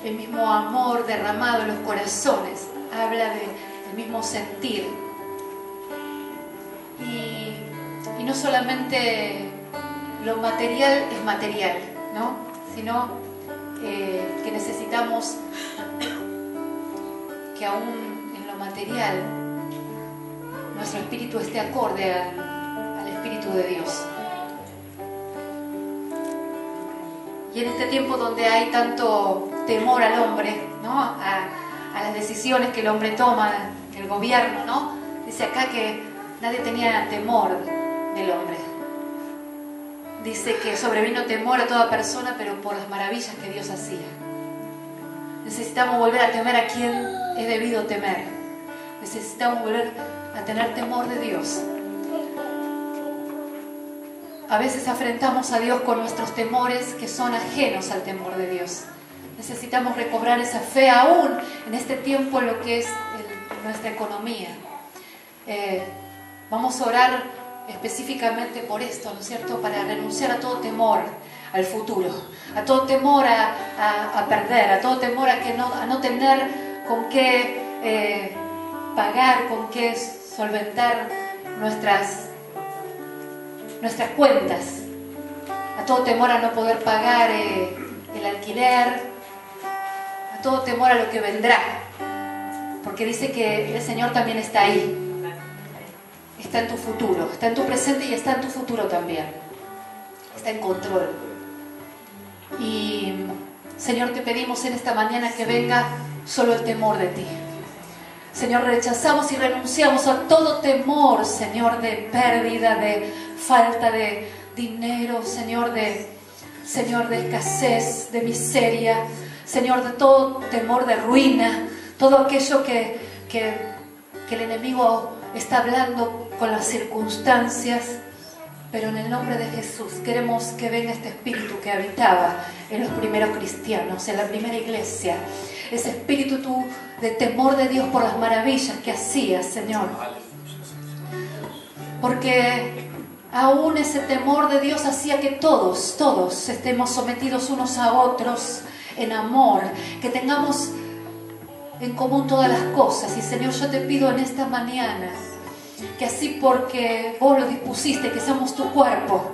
el mismo amor derramado en los corazones, habla del mismo sentir. Y no solamente lo material es material, ¿no? Sino que necesitamos que aún en lo material nuestro espíritu esté acorde al Espíritu de Dios. Y en este tiempo donde hay tanto temor al hombre, ¿no? A las decisiones que el hombre toma, el gobierno, ¿no? Dice acá que nadie tenía temor del hombre. Dice que sobrevino temor a toda persona, pero por las maravillas que Dios hacía. Necesitamos volver a temer a quien es debido temer. Necesitamos volver a tener temor de Dios. A veces afrentamos a Dios con nuestros temores que son ajenos al temor de Dios. Necesitamos recobrar esa fe aún en este tiempo en lo que es nuestra economía. Vamos a orar específicamente por esto, ¿no es cierto? Para renunciar a todo temor al futuro, a todo temor a perder, a todo temor a no tener con qué pagar, con qué solventar nuestras cuentas, a todo temor a no poder pagar el alquiler, a todo temor a lo que vendrá, porque dice que el Señor también está ahí, está en tu futuro, está en tu presente y está en tu futuro también, está en control. Y Señor, te pedimos en esta mañana que venga solo el temor de ti. Señor, rechazamos y renunciamos a todo temor, Señor, de pérdida, de falta de dinero, Señor, de escasez, de miseria, Señor, de todo temor de ruina, todo aquello que el enemigo está hablando con las circunstancias. Pero en el nombre de Jesús queremos que venga este espíritu que habitaba en los primeros cristianos, en la primera iglesia. Ese espíritu tú de temor de Dios por las maravillas que hacías, Señor. Porque aún ese temor de Dios hacía que todos estemos sometidos unos a otros en amor, que tengamos en común todas las cosas. Y Señor, yo te pido en esta mañana que así, porque vos lo dispusiste, que somos tu cuerpo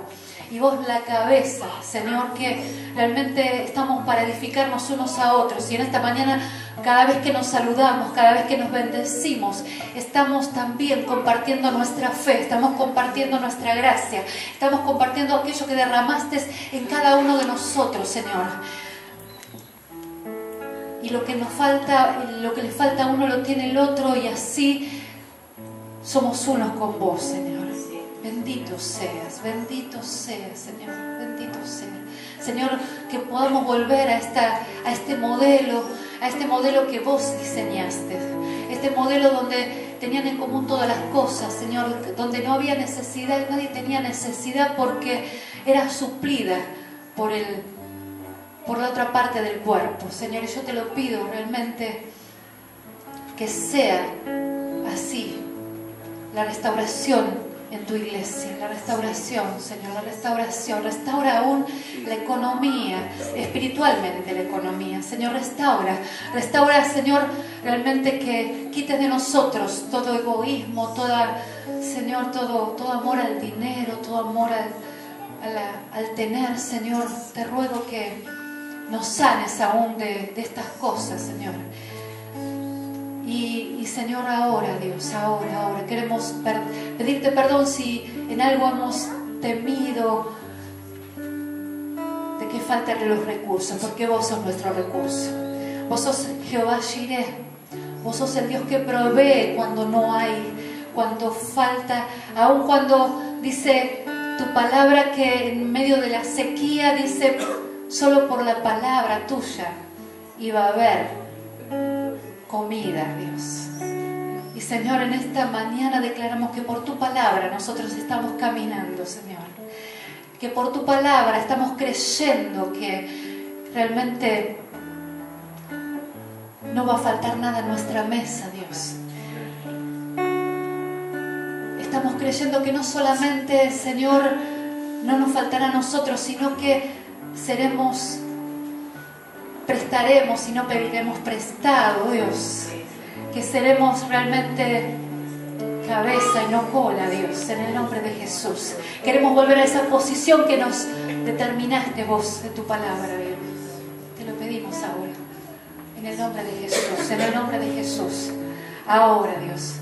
y vos la cabeza, Señor, que realmente estamos para edificarnos unos a otros. Y en esta mañana, cada vez que nos saludamos, cada vez que nos bendecimos, estamos también compartiendo nuestra fe, estamos compartiendo nuestra gracia, estamos compartiendo aquello que derramaste en cada uno de nosotros, Señor. Y lo que nos falta, lo que le falta a uno lo tiene el otro, y así somos unos con vos, Señor. Bendito seas, Señor, bendito seas. Señor, que podamos volver a este modelo que vos diseñaste. Este modelo donde tenían en común todas las cosas, Señor, donde no había necesidad, nadie tenía necesidad porque era suplida por la otra parte del cuerpo. Señor, y yo te lo pido realmente que sea así la restauración en tu iglesia, la restauración, Señor, la restauración. Restaura aún la economía, espiritualmente la economía, Señor, restaura, Señor, realmente que quites de nosotros todo egoísmo, Señor, todo amor al dinero, todo amor al tener, Señor. Te ruego que nos sanes aún de estas cosas, Señor. Y Señor, ahora, Dios, ahora queremos pedirte perdón si en algo hemos temido de que falten los recursos, porque vos sos nuestro recurso. Vos sos Jehová Jireh, vos sos el Dios que provee cuando no hay, cuando falta, aun cuando dice tu palabra que en medio de la sequía, dice, solo por la palabra tuya iba a haber comida, Dios. Y Señor, en esta mañana declaramos que por tu palabra nosotros estamos caminando, Señor. Que por tu palabra estamos creyendo que realmente no va a faltar nada en nuestra mesa, Dios. Estamos creyendo que no solamente, Señor, no nos faltará a nosotros, sino que seremos prestaremos y no pediremos prestado, Dios. Que seremos realmente cabeza y no cola, Dios, en el nombre de Jesús. Queremos volver a esa posición que nos determinaste vos en tu palabra, Dios. Te lo pedimos ahora, en el nombre de Jesús, en el nombre de Jesús. Ahora, Dios,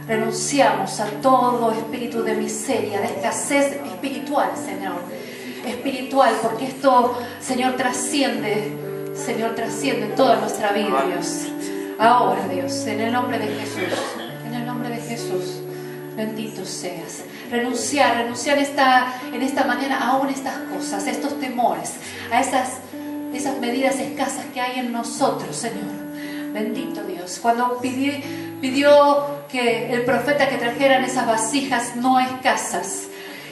renunciamos a todo espíritu de miseria, de escasez espiritual, Señor. Espiritual, porque esto, Señor, trasciende toda nuestra vida, Dios. Ahora, Dios, en el nombre de Jesús, en el nombre de Jesús, bendito seas. Renunciar en esta mañana aún estas cosas, estos temores, a esas medidas escasas que hay en nosotros, Señor. Bendito Dios. Cuando pidió que el profeta que trajeran esas vasijas no escasas,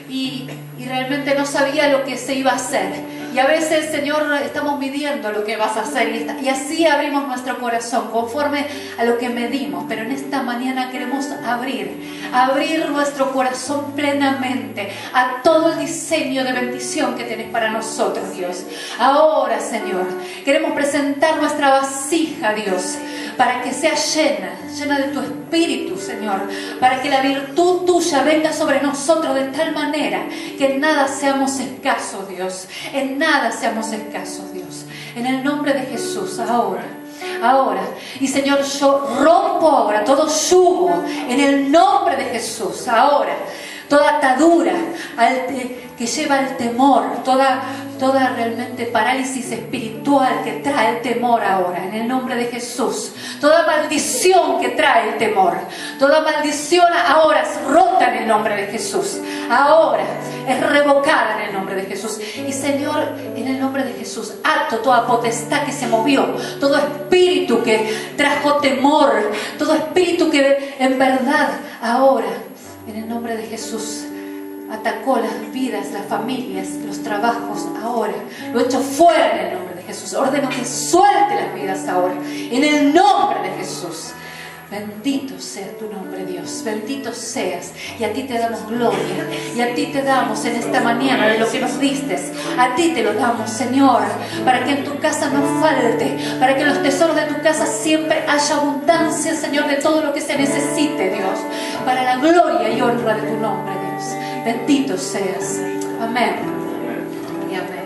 y realmente no sabía lo que se iba a hacer. Y a veces, Señor, estamos midiendo lo que vas a hacer y así abrimos nuestro corazón conforme a lo que medimos. Pero en esta mañana queremos abrir nuestro corazón plenamente a todo el diseño de bendición que tenés para nosotros, Dios. Ahora, Señor, queremos presentar nuestra vasija, Dios, para que sea llena de tu Espíritu, Señor, para que la virtud tuya venga sobre nosotros de tal manera que en nada seamos escasos, Dios, en nada seamos escasos, Dios, en el nombre de Jesús, ahora. Y Señor, yo rompo ahora todo yugo en el nombre de Jesús, ahora, toda atadura que lleva al temor, toda realmente parálisis espiritual que trae el temor ahora, en el nombre de Jesús. Toda maldición que trae el temor, toda maldición ahora es rota en el nombre de Jesús. Ahora es revocada en el nombre de Jesús. Y Señor, en el nombre de Jesús, ato toda potestad que se movió, todo espíritu que trajo temor, todo espíritu que en verdad ahora, en el nombre de Jesús, atacó las vidas, las familias, los trabajos ahora. Lo echo fuera en el nombre de Jesús. Ordeno que suelte las vidas ahora, en el nombre de Jesús. Bendito sea tu nombre, Dios. Bendito seas. Y a ti te damos gloria. Y a ti te damos en esta mañana de lo que nos diste. A ti te lo damos, Señor. Para que en tu casa no falte. Para que en los tesoros de tu casa siempre haya abundancia, Señor, de todo lo que se necesite, Dios. Para la gloria y honra de tu nombre, Dios. Bendito seas. Amén. Y amén.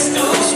Jesús,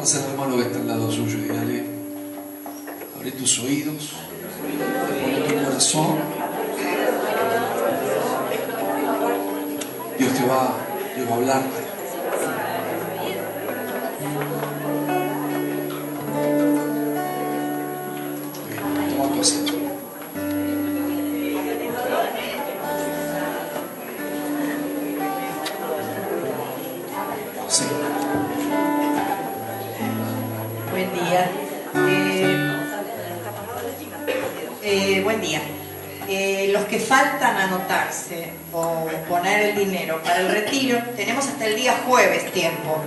Pasa al hermano que está al lado suyo y dígale, abre tus oídos, abre tu corazón. Dios va a hablarte. Toma tu asiento. Sí. Buen día. Buen día. Los que faltan anotarse o poner el dinero para el retiro, tenemos hasta el día jueves tiempo.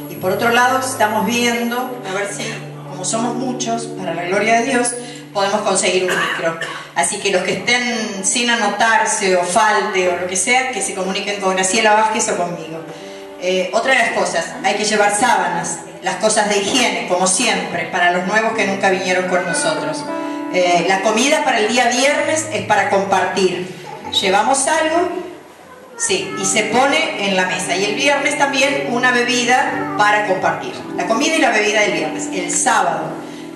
Y por otro lado, estamos viendo, a ver si, como somos muchos, para la gloria de Dios, podemos conseguir un micro. Así que los que estén sin anotarse o falte o lo que sea, que se comuniquen con Graciela Vázquez o conmigo. Otra de las cosas, hay que llevar sábanas, las cosas de higiene, como siempre, para los nuevos que nunca vinieron con nosotros. La comida para el día viernes es para compartir. Llevamos algo, sí, y se pone en la mesa. Y el viernes también una bebida para compartir. La comida y la bebida del viernes. El sábado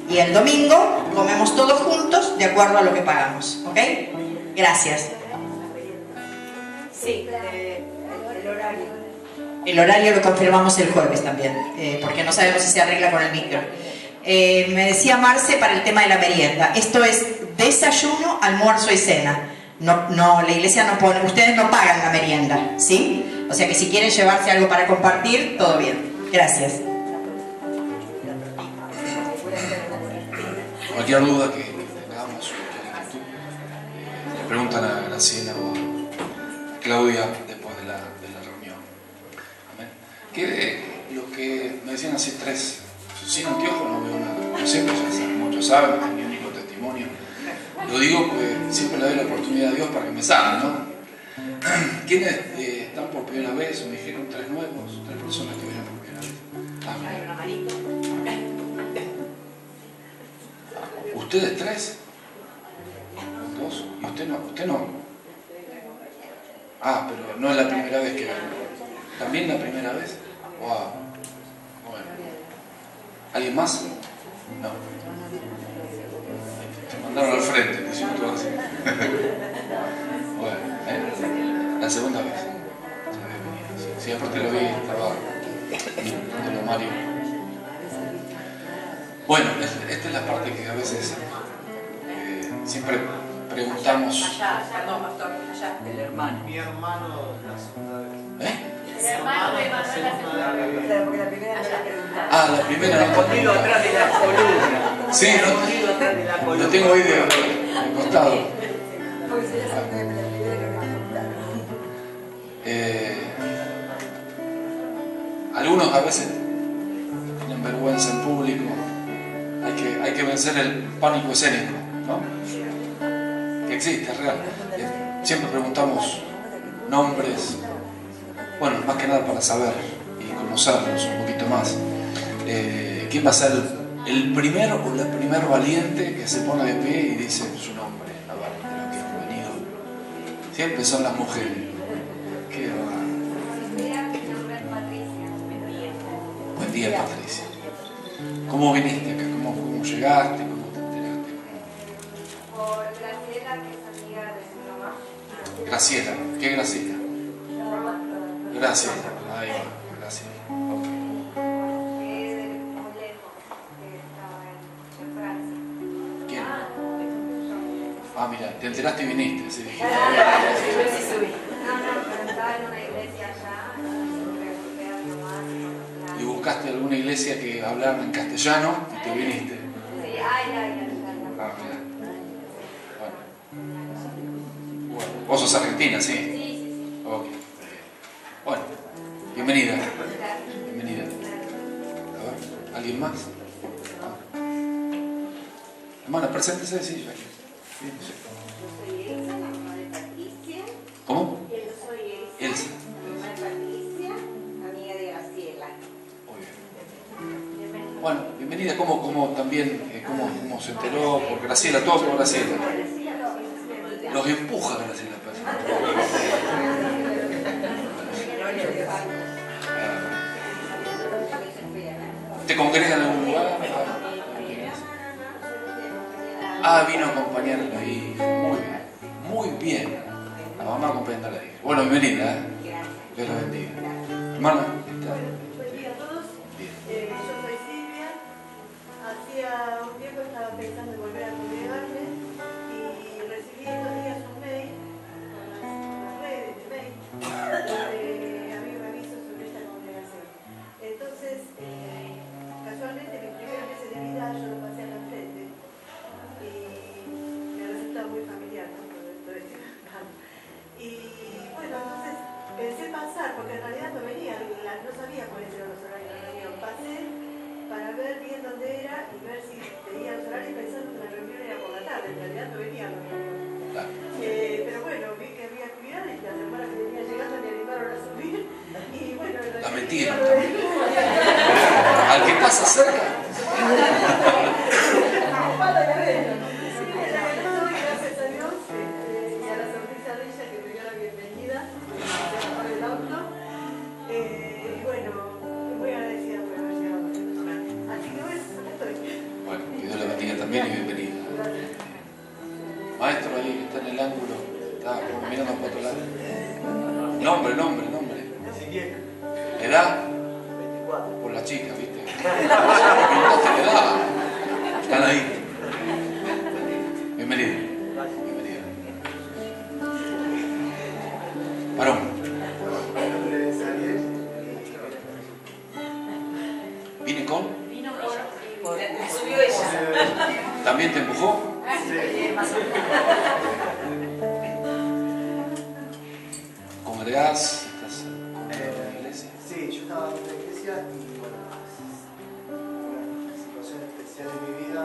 y el domingo comemos todos juntos de acuerdo a lo que pagamos. ¿Ok? Gracias. Sí, el horario. El horario lo confirmamos el jueves también, porque no sabemos si se arregla con el micro. Me decía Marce para el tema de la merienda. Esto es desayuno, almuerzo y cena. No, la iglesia no pone, ustedes no pagan la merienda, ¿sí? O sea que si quieren llevarse algo para compartir, todo bien. Gracias. Cualquier duda que tengamos, cualquier inquietud, le preguntan a Graciela o a Claudia después de la reunión. Amén. Que lo que me decían hace 3, sin anteojos no veo nada. No sé, pues ya muchos saben, es mi único testimonio. Lo digo porque siempre le doy la oportunidad a Dios para que me sane, ¿no? ¿Quiénes están por primera vez? Me dijeron 3 nuevos, 3 personas que vienen por primera vez. Amén. ¿Ustedes 3? 2. ¿Y usted no? ¿Usted no? Ah, pero no es la primera vez que vengo. ¿También la primera vez? Wow. Bueno. ¿Alguien más? No. Te mandaron al frente, diciendo todo así. Bueno, la segunda vez. Sí, aparte lo vi, estaba de lo Mario. Bueno, esta es la parte que a veces siempre preguntamos. Allá, perdón, pastor, allá. El hermano. Mi hermano la segunda vez. El hermano de Manuel la segunda vez. O sea, porque la primera no la preguntaron. Ah, la primera no. Escondido atrás de la columna. Sí, Escondido atrás de la columna. lo tengo ahí de costado. Porque si la segunda vez, la primera que me preguntaron. Algunos a veces tienen vergüenza en público. Hay que vencer el pánico escénico, ¿no? Que existe, es real. Siempre preguntamos nombres, bueno, más que nada para saber y conocerlos un poquito más. ¿Quién va a ser el primero o la primer valiente que se pone de pie y dice su nombre? A ver, de lo que ha venido. Siempre son las mujeres. Qué va. Buen día, Patricia. ¿Cómo viniste acá? ¿Cómo llegaste? ¿Cómo te enteraste? Por Graciela, que es amiga de mi mamá. Graciela. ¿Qué Graciela? Graciela. Ahí va, Graciela. Ok. Que es de muy lejos, que estaba en Francia. ¿Quién? Ah, mira, te enteraste y viniste. Sí, dije. No, pero estaba en una iglesia allá, y pregunté a mi mamá si conocía. Y buscaste alguna iglesia que hablara en castellano y te viniste. Sí, Ah, mira. Bueno, vos sos argentina, ¿sí? Sí. Ok. Bueno, bienvenida. Bienvenida. A ver, ¿alguien más? Ah. Hermana, preséntese, sí. Aquí. Sí, sí. Yo soy Elsa, la mamá de Patricia. ¿Cómo? Yo soy Elsa. mamá de Patricia, amiga de Graciela. Muy bien. Bueno, bienvenida. ¿Cómo también, cómo se enteró por Graciela? Todo por Graciela. Los empuja Graciela. ¿Te congrega en algún lugar? Ah, vino a acompañar a la hija. Muy bien. Muy bien. La mamá acompañando a la hija. Bueno, bienvenida, ¿eh? Dios la bendiga. Hermana, ¿qué tal? Buen día a todos. Bien. Yo soy Silvia. Hacía un tiempo estaba pensando en volver a congregarme y recibí estos días un mail con las redes de mail donde había un aviso sobre esta congregación. Entonces, casualmente mis primeros meses de vida yo lo pasé al frente y me resulta muy familiar, ¿no? Todo este campo. Y bueno, entonces pensé pasar, porque en realidad no venía, no sabía cuáles eran los horarios de la reunión. Pasé para ver bien dónde era y ver si tenía los horarios pensando que la reunión era por la tarde. En realidad no venía a la reunión. Pero bueno, vi que había actividades y las hermanas que venía llegando me animaron a subir. Y bueno, La mentira. Al que pasa cerca. Gracias a Dios y a la sonrisa de ella que me dio la bienvenida por el auto. Y bueno, muy agradecida por haber llegado. Así que bueno, estoy. Bueno, que Dios la bendiga también y bienvenida. Gracias. Maestro ahí que está en el ángulo, está mirando por otro lado. Nombre. Ezequiel, ¿Edad? 24. Por la chica, ¿viste? Preguntaste la edad. Están ahí. Bienvenido. Bienvenida. Varón. Mi nombre es Ariel. ¿Vine con? Me subió ella. ¿También te empujó? ¿Congregás? ¿Estás en la iglesia? Sí, yo estaba en una iglesia y bueno, una situación especial en mi vida.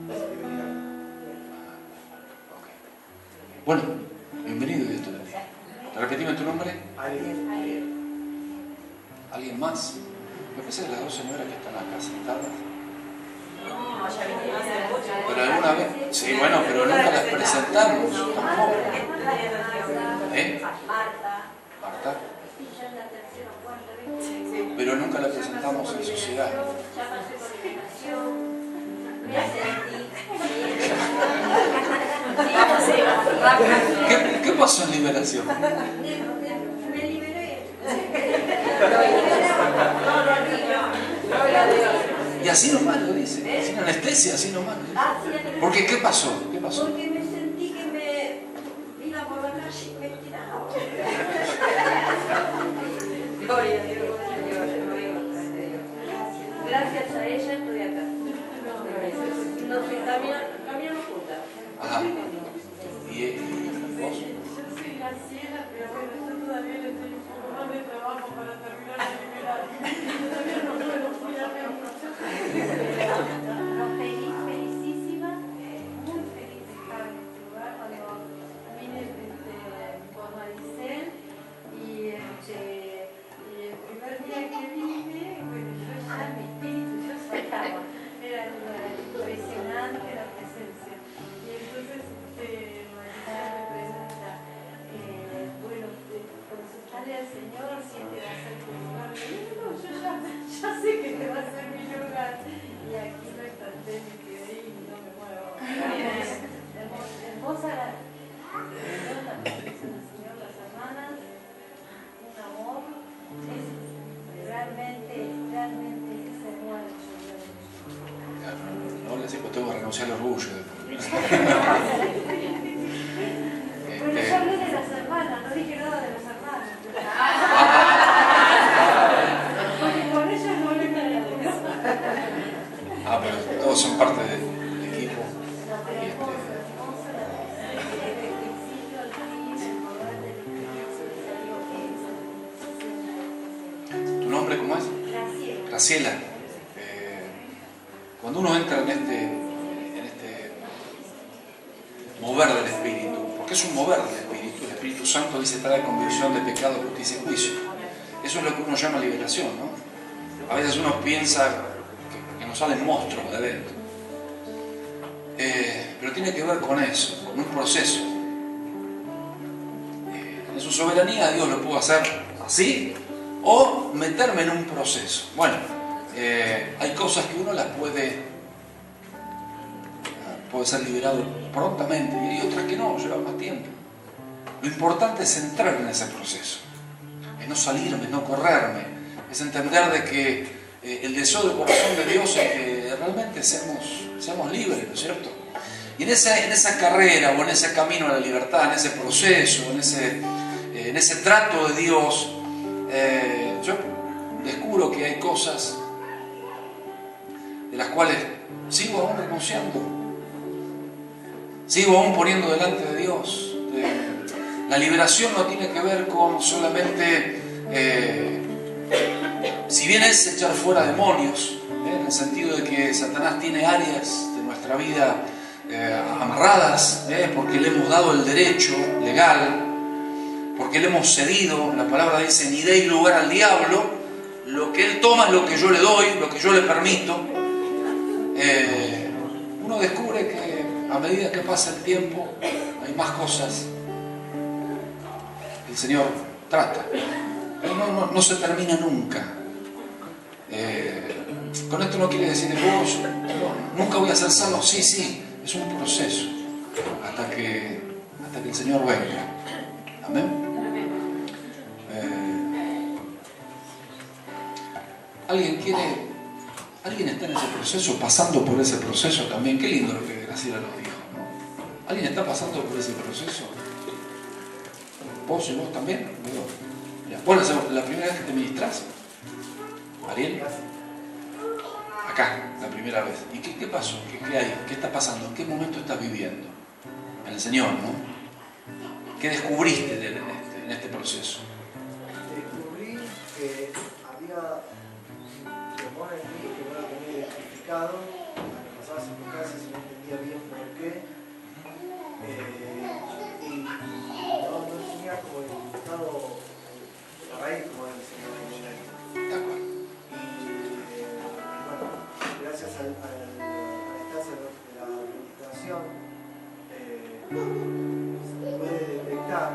Decidí venir acá. Ok. Bueno, bienvenido y Dios te bendiga. Repetime tu nombre. Ariel. ¿Alguien más? Me parece que las dos señoras que están acá sentadas. No, ya vine más a la cocha. Pero alguna vez. Sí, bueno, pero nunca las presentamos. Tampoco. ¿Eh? Marta. Pero nunca la presentamos en sociedad. ¿Qué pasó en liberación? Me liberé. Y así nomás lo dice, sin anestesia, así nomás. ¿Por qué? ¿Qué pasó? ¿Qué pasó? Porque me sentí que me iba por la calle y me tiraba. Gloria a Dios. Gracias a ella estoy acá. Nos caminamos juntas. Ajá. ¿Y vos? Yo soy Graciela, pero bueno, yo todavía le estoy un poco más de trabajo para terminar de liberar. Todavía no puedo cuidarme mucho. Felicísima, muy feliz de estar en este lugar cuando vine por Maricel y el primer día que vine, bueno, yo ya mi espíritu, yo saltaba, era impresionante la presencia. Y entonces Maricel me presenta, bueno, consultarle al Señor si te va a ser tu lugar. Y yo, no, yo ya sé que te va a ser mi lugar. Y aquí lo canté, me quedé y no me muevo. Hermosa la presencia del Señor, las hermanas, un amor, es realmente es hermoso. No le digo, tengo que renunciar al orgullo. Bueno, yo hablé de las hermanas, no dije nada de los hermanos. Porque con ellas no hablé nada. Ah, pero todos son parte del equipo. ¿Tu nombre cómo es? Graciela. Cuando uno entra en este mover del Espíritu, porque es un mover del Espíritu, el Espíritu Santo dice trae convicción de pecado, justicia y juicio. Eso es lo que uno llama liberación, ¿no? A veces uno piensa que nos salen monstruos de adentro. Pero tiene que ver con eso, con un proceso. En su soberanía Dios lo pudo hacer así o meterme en un proceso. Bueno, hay cosas que uno las puede ser liberado prontamente y hay otras que no, llevan más tiempo. Lo importante es entrar en ese proceso, es no salirme, no correrme, es entender de que el deseo del corazón de Dios es que realmente seamos libres, ¿no es cierto? Y en esa carrera o en ese camino a la libertad, en ese proceso, en ese trato de Dios, yo descubro que hay cosas de las cuales sigo aún renunciando, sigo aún poniendo delante de Dios. La liberación no tiene que ver con solamente, si bien es echar fuera demonios, en el sentido de que Satanás tiene áreas de nuestra vida amarradas, porque le hemos dado el derecho legal, porque le hemos cedido. La palabra dice: ni deis lugar al diablo, lo que él toma es lo que yo le doy, lo que yo le permito. Uno descubre que a medida que pasa el tiempo hay más cosas que el Señor trata, no se termina nunca. Con esto no quiere decir que nunca voy a ser salvo. Sí, es un proceso hasta que el Señor venga. Amén. ¿Alguien está en ese proceso, pasando por ese proceso también? Qué lindo lo que Graciela nos dijo, ¿no? ¿Alguien está pasando por ese proceso? ¿Vos y vos también? Bueno, la primera vez que te ministras, Ariel, acá, la primera vez. ¿Y qué pasó? ¿Qué hay? ¿Qué está pasando? ¿En qué momento estás viviendo? En el Señor, ¿no? ¿Qué descubriste de él en este proceso? Descubrí que había temor en mí que no lo tenía identificado, me pasaba circunstancias y no entendía bien por qué, y no tenía como identificado la raíz, como dice el Señor. De acuerdo. Y bueno, gracias a la instancia de la administración, se puede detectar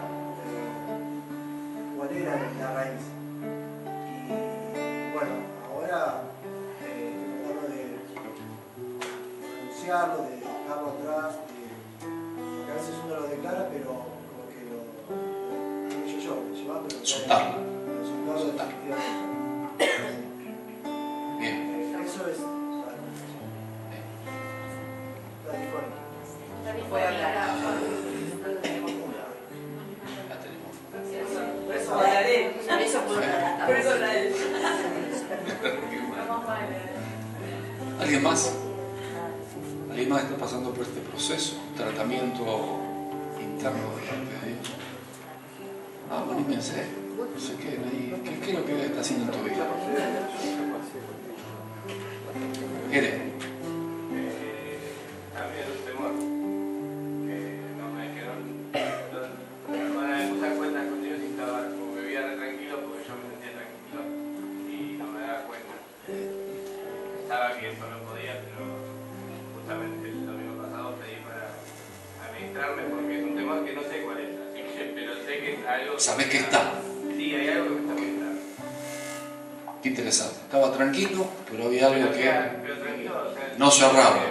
cuál era la raíz. Y bueno, ahora tratando de denunciarlo, de dejarlo atrás, porque a veces uno lo declara, pero como que lo llevando, pero Soltarlo. soltarlo. Bien. Eso es la disfónica. Voy a hablar. La tenemos. Por eso hablaré. Por eso hablaré. ¿Alguien más? ¿Alguien más está pasando por este proceso? Tratamiento interno delante de Dios. Bueno, anímense. No se queden ahí. ¿Qué es lo que Dios está haciendo en tu vida? ¿Quiere? También un temor que no me quedó. Mi hermana me puse a cuentas con Dios y estaba como que vivía re tranquilo porque yo me sentía tranquilo y no me daba cuenta. Estaba bien, no podía, pero justamente el domingo pasado pedí para administrarme porque es un temor que no sé cuál es, así que, pero sé que es algo. ¿Sabés que está? Sí, hay algo que me está molestando. Qué interesante. Estaba tranquilo, pero había algo que Pero tranquilo, o sea, no cerraba.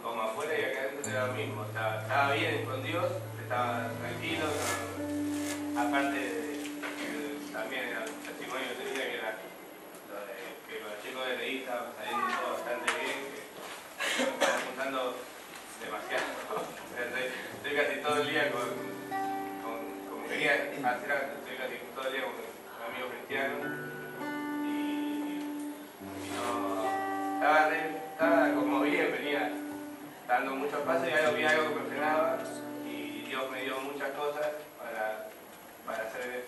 Como afuera y acá adentro era lo mismo. Estaba bien con Dios, estaba tranquilo. Aparte también el testimonio que tenía que era que con los chicos de TI estaba saliendo todo bastante bien, que me están juntando demasiado. Estoy casi todo el día como quería hacer antes, estoy casi todo el día con amigos cristianos. Estaba como bien, venía dando muchos pasos y había algo que me frenaba y Dios me dio muchas cosas para hacer en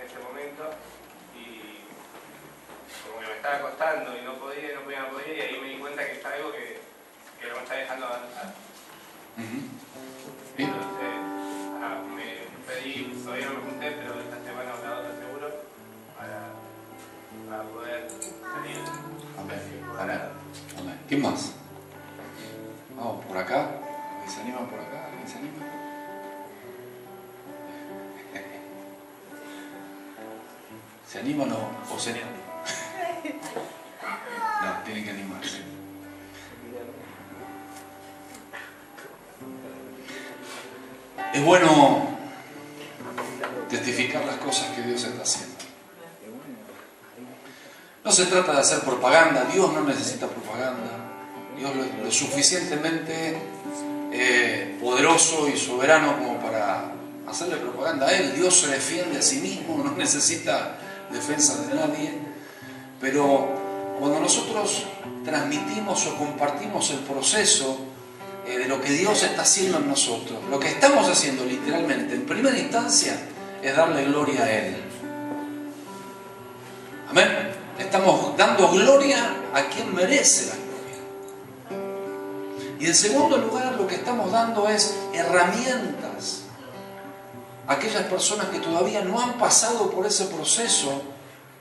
este momento y como que me estaba costando y no podía y ahí me di cuenta que está algo que no me está dejando avanzar. Entonces me pedí, todavía no me junté, pero esta semana o la otra seguro para poder salir. Amén. ¿Quién más? Vamos por acá. ¿Alguien se anima por acá? ¿Alguien se anima? ¿Se animan o se animan? No, tienen que animarse. Es bueno testificar las cosas que Dios está haciendo. No se trata de hacer propaganda. Dios no necesita propaganda. Dios es lo suficientemente poderoso y soberano como para hacerle propaganda a Él. Dios se defiende a sí mismo, no necesita defensa de nadie. Pero cuando nosotros transmitimos o compartimos el proceso de lo que Dios está haciendo en nosotros, lo que estamos haciendo literalmente, en primera instancia, es darle gloria a Él. Amén. Estamos dando gloria a quien merece la gloria. Y en segundo lugar, lo que estamos dando es herramientas a aquellas personas que todavía no han pasado por ese proceso,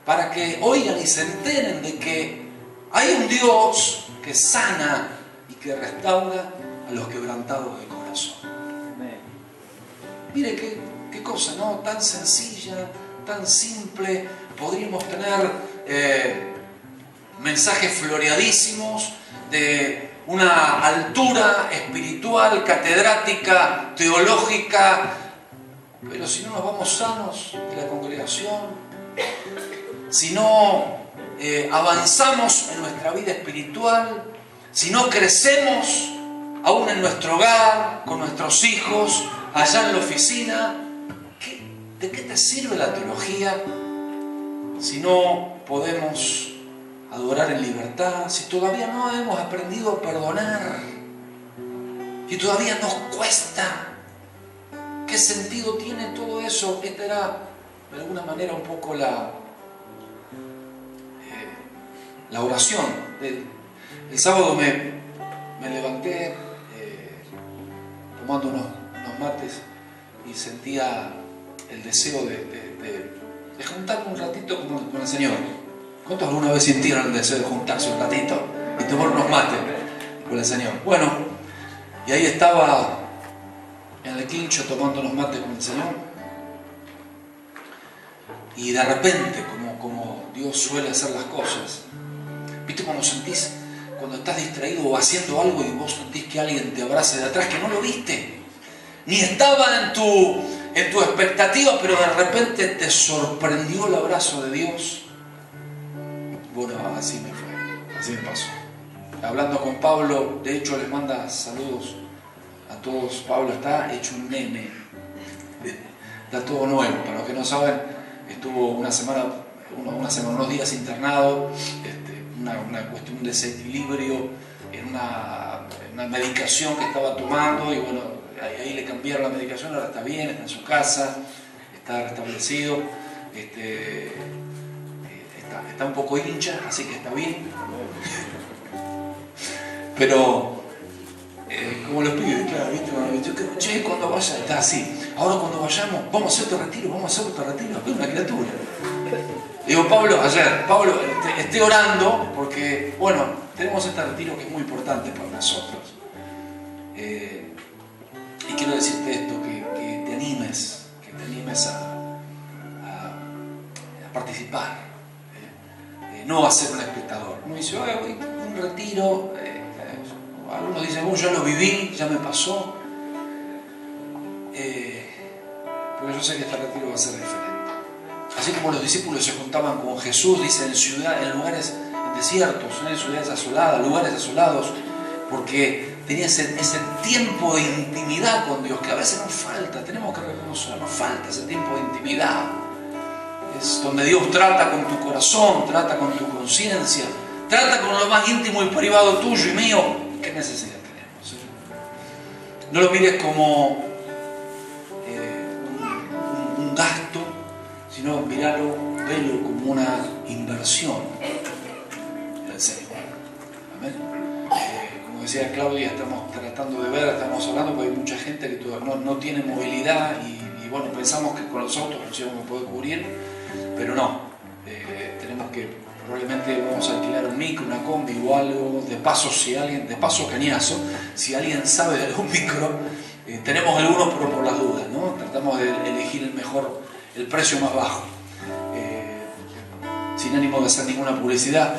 para que oigan y se enteren de que hay un Dios que sana y que restaura a los quebrantados de corazón. Mire qué cosa, ¿no? Tan sencilla, tan simple. Podríamos tener mensajes floreadísimos de una altura espiritual, catedrática, teológica, pero si no nos vamos sanos de la congregación, si no avanzamos en nuestra vida espiritual, si no crecemos aún en nuestro hogar, con nuestros hijos, allá en la oficina, ¿de qué te sirve la teología si no podemos adorar en libertad, si todavía no hemos aprendido a perdonar, si todavía nos cuesta? ¿Qué sentido tiene todo eso? Esta era de alguna manera un poco la oración. El sábado me levanté tomando unos mates y sentía el deseo de juntarme un ratito con el Señor. ¿Cuántos alguna vez sintieron el deseo de juntarse un ratito y tomar unos mates con el Señor? Bueno, y ahí estaba en el quincho tomando unos mates con el Señor, y de repente, como Dios suele hacer las cosas, ¿viste cuando sentís, cuando estás distraído o haciendo algo y vos sentís que alguien te abraza de atrás, que no lo viste, ni estaba en tu expectativa, pero de repente te sorprendió el abrazo de Dios? Bueno, así me fue, así me pasó. Hablando con Pablo, de hecho les manda saludos a todos. Pablo está hecho un nene, está todo nuevo. Para los que no saben, estuvo unos días internado, una cuestión de desequilibrio en una medicación que estaba tomando, y bueno, ahí le cambiaron la medicación, ahora está bien, está en su casa, está restablecido, está un poco hincha, así que está bien. Pero, como los pibes, claro, ¿viste? Che, cuando vaya, está así. Ahora cuando vayamos, vamos a hacer otro retiro, es una criatura. Digo, Pablo, esté orando, porque, bueno, tenemos este retiro que es muy importante para nosotros. Y quiero decirte esto, que te animes a participar, no a ser un espectador. Uno dice, voy a un retiro, algunos dicen, yo lo viví, ya me pasó, pero yo sé que este retiro va a ser diferente. Así como los discípulos se juntaban con Jesús, dice, en lugares desiertos, en ciudades asoladas, lugares asolados, porque tenía ese tiempo de intimidad con Dios, que a veces nos falta, tenemos que reconocer, nos falta ese tiempo de intimidad. Es donde Dios trata con tu corazón, trata con tu conciencia, trata con lo más íntimo y privado tuyo y mío. ¿Qué necesidad tenemos? No lo mires como un gasto, sino velo como una inversión en el Señor. Amén. Como decía Claudia, estamos tratando de ver, estamos hablando, porque hay mucha gente que no tiene movilidad y bueno, pensamos que con los autos no vamos a poder cubrir, pero no. Tenemos que, probablemente vamos a alquilar un micro, una combi o algo, de paso cañazo, si alguien sabe de algún micro, tenemos algunos, pero por las dudas, ¿no? Tratamos de elegir el precio más bajo. sin ánimo de hacer ninguna publicidad,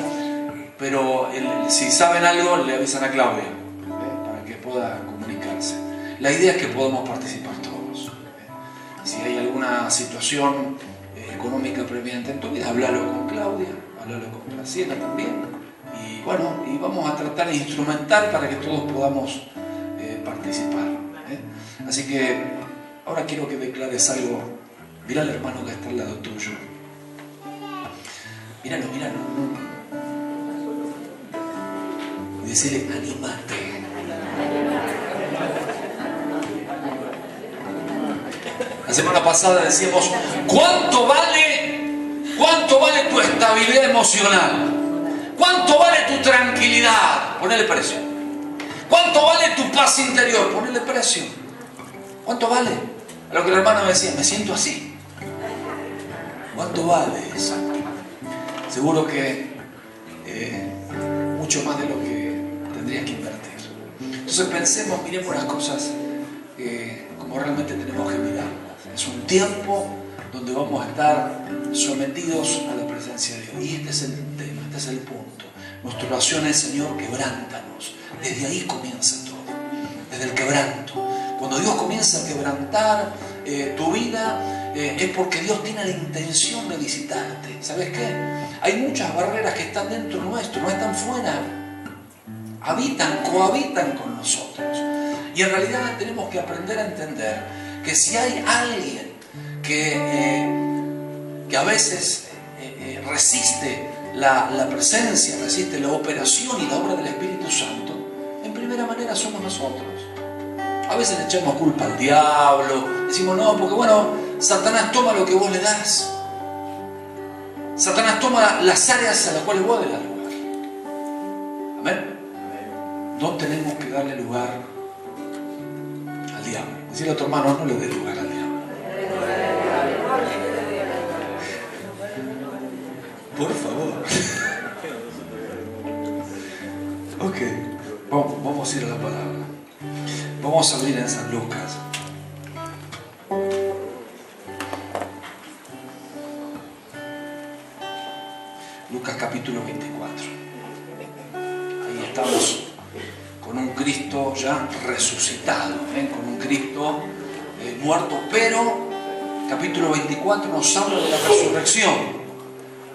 pero si saben algo le avisan a Claudia, para que pueda comunicarse. La idea es que podamos participar todos. Si hay alguna situación económica previamente en tu vida, háblalo con Claudia, háblalo con Graciela también, y bueno, y vamos a tratar de instrumentar para que todos podamos participar. Así que ahora quiero que declares algo. Mira al hermano que está al lado tuyo. Míralo, míralo. Y decirle, anímate. La semana pasada decíamos, ¿cuánto vale tu estabilidad emocional? ¿Cuánto vale tu tranquilidad? Ponele precio. ¿Cuánto vale tu paz interior? Ponele precio. ¿Cuánto vale? A lo que el hermano me decía, me siento así. ¿Cuánto vale eso? Seguro que mucho más de lo que tendrías que invertir. Entonces pensemos, miremos las cosas como realmente tenemos que mirarlas. Es un tiempo donde vamos a estar sometidos a la presencia de Dios. Y este es el tema, este es el punto. Nuestra oración es, Señor, quebrántanos. Desde ahí comienza todo, desde el quebranto. Cuando Dios comienza a quebrantar tu vida, es porque Dios tiene la intención de visitarte. ¿Sabes qué? Hay muchas barreras que están dentro nuestro, no están fuera. Cohabitan con nosotros. Y en realidad tenemos que aprender a entender que si hay alguien que a veces resiste la presencia, resiste la operación y la obra del Espíritu Santo, en primera manera somos nosotros. A veces le echamos culpa al diablo, decimos no, porque bueno, Satanás toma lo que vos le das. Satanás toma las áreas a las cuales vos le das lugar. Amén. No tenemos que darle lugar al diablo. Decirle a tu hermano, no le dé lugar al diablo. Por favor. Ok, vamos a ir a la palabra. Vamos a abrir en San Lucas. Lucas capítulo 24. Ahí estamos con un Cristo ya resucitado, con un Cristo muerto, pero capítulo 24 nos habla de la resurrección,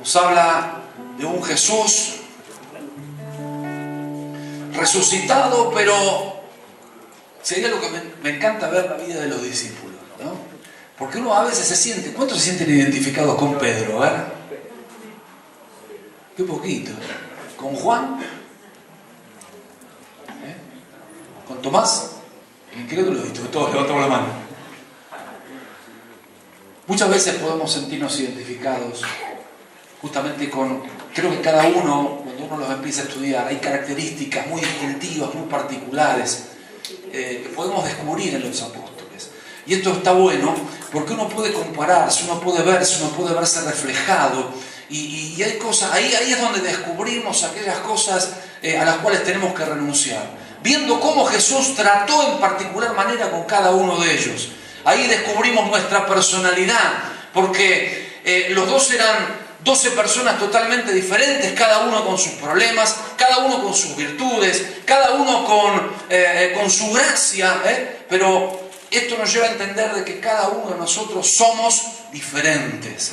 nos habla de un Jesús resucitado, pero sería lo que me encanta ver la vida de los discípulos, ¿no? Porque uno a veces se siente, ¿cuántos se sienten identificados con Pedro? A ver, qué poquito. ¿Con Juan? ¿Con Tomás? Incrédulo, y todos levantamos la mano. Muchas veces podemos sentirnos identificados justamente con, creo que cada uno, cuando uno los empieza a estudiar, hay características muy distintivas, muy particulares, que podemos descubrir en los apóstoles. Y esto está bueno porque uno puede compararse, uno puede verse reflejado, y hay cosas, ahí es donde descubrimos aquellas cosas a las cuales tenemos que renunciar, viendo cómo Jesús trató en particular manera con cada uno de ellos. Ahí descubrimos nuestra personalidad, porque los dos eran 12 personas totalmente diferentes, cada uno con sus problemas, cada uno con sus virtudes, cada uno con su gracia, pero esto nos lleva a entender de que cada uno de nosotros somos diferentes.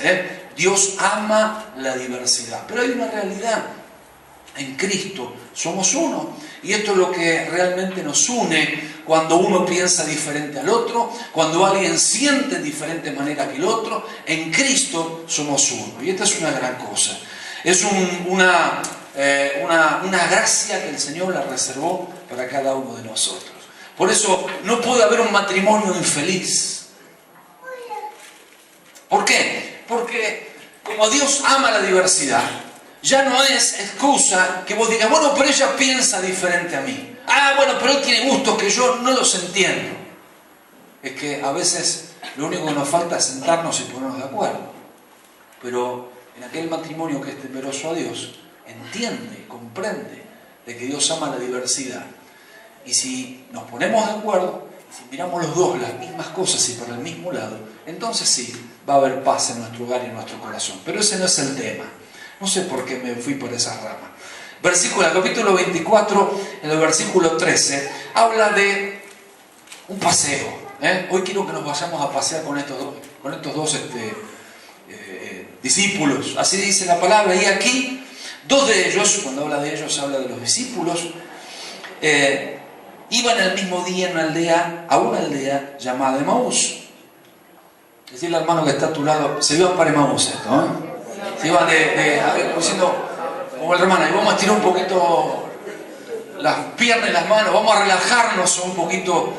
Dios ama la diversidad, pero hay una realidad. En Cristo somos uno, y esto es lo que realmente nos une cuando uno piensa diferente al otro, cuando alguien siente de diferente manera que el otro. En Cristo somos uno, y esta es una gran cosa. Es una gracia que el Señor la reservó para cada uno de nosotros. Por eso no puede haber un matrimonio infeliz. ¿Por qué? Porque como Dios ama la diversidad, ya no es excusa que vos digas, bueno, pero ella piensa diferente a mí. Ah, bueno, pero él tiene gustos que yo no los entiendo. Es que a veces lo único que nos falta es sentarnos y ponernos de acuerdo. Pero en aquel matrimonio que es temeroso a Dios, entiende, comprende de que Dios ama la diversidad. Y si nos ponemos de acuerdo, si miramos los dos las mismas cosas y por el mismo lado, entonces sí, va a haber paz en nuestro hogar y en nuestro corazón. Pero ese no es el tema. No sé por qué me fui por esa rama. Versículo, capítulo 24, en el versículo 13, habla de un paseo. Hoy quiero que nos vayamos a pasear con estos dos discípulos. Así dice la palabra. Y aquí, dos de ellos, cuando habla de ellos, habla de los discípulos, iban el mismo día a una aldea llamada Emaús. Decirle al hermano que está a tu lado, se iban para Emaús esto, se iban diciendo, como el hermano, y vamos a tirar un poquito las piernas y las manos, vamos a relajarnos un poquito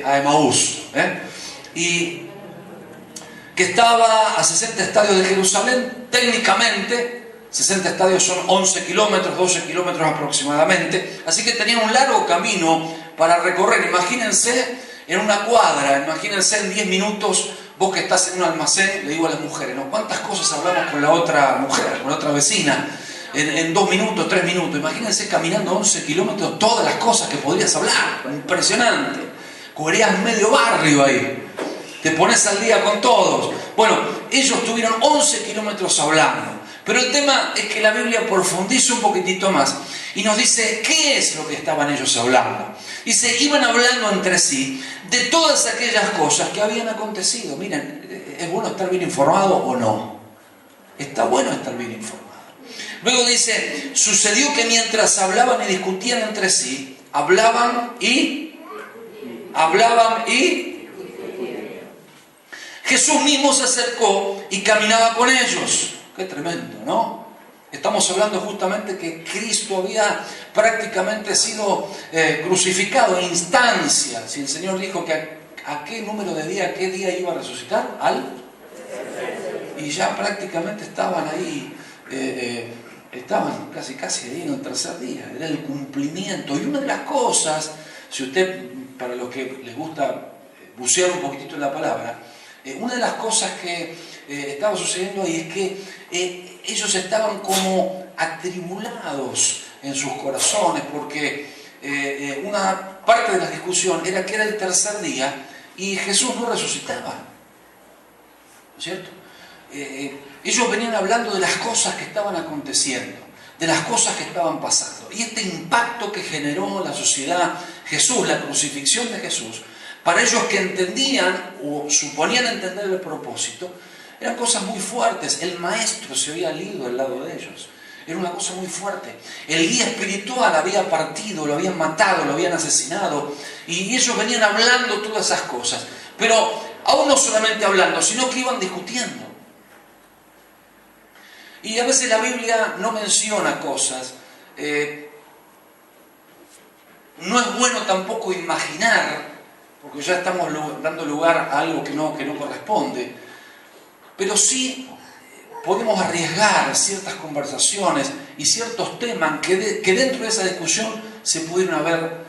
a Emaús. Y que estaba a 60 estadios de Jerusalén, técnicamente, 60 estadios son 11 kilómetros, 12 kilómetros aproximadamente, así que tenían un largo camino para recorrer. Imagínense en una cuadra, imagínense en 10 minutos, vos que estás en un almacén, le digo a las mujeres, ¿no? ¿Cuántas cosas hablamos con la otra mujer, con la otra vecina? En 2 minutos, 3 minutos, imagínense caminando 11 kilómetros, todas las cosas que podrías hablar, impresionante. Cubrirías medio barrio ahí, te pones al día con todos. Bueno, ellos tuvieron 11 kilómetros hablando, pero el tema es que la Biblia profundiza un poquitito más y nos dice qué es lo que estaban ellos hablando. Dice, iban hablando entre sí de todas aquellas cosas que habían acontecido. Miren, ¿es bueno estar bien informado o no? Está bueno estar bien informado. Luego dice, sucedió que mientras hablaban y discutían entre sí, hablaban y Jesús mismo se acercó y caminaba con ellos. Qué tremendo, ¿no? Estamos hablando justamente que Cristo había prácticamente sido crucificado en instancia. Si el Señor dijo que a qué número de día, qué día iba a resucitar, y ya prácticamente estaban ahí, estaban casi ahí en el tercer día. Era el cumplimiento. Y una de las cosas, si usted, para los que les gusta bucear un poquitito en la palabra, una de las cosas que estaba sucediendo ahí es que ellos estaban como atribulados en sus corazones, porque una parte de la discusión era que era el tercer día y Jesús no resucitaba, ¿no es cierto? Ellos venían hablando de las cosas que estaban aconteciendo, de las cosas que estaban pasando, y este impacto que generó en la sociedad Jesús, la crucifixión de Jesús, para ellos que entendían o suponían entender el propósito, eran cosas muy fuertes. El maestro se había ido al lado de ellos. Era una cosa muy fuerte. El guía espiritual había partido, lo habían matado, lo habían asesinado. Y ellos venían hablando todas esas cosas. Pero aún no solamente hablando, sino que iban discutiendo. Y a veces la Biblia no menciona cosas. No es bueno tampoco imaginar, porque ya estamos dando lugar a algo que no corresponde. Pero sí podemos arriesgar ciertas conversaciones y ciertos temas que dentro de esa discusión se pudieron haber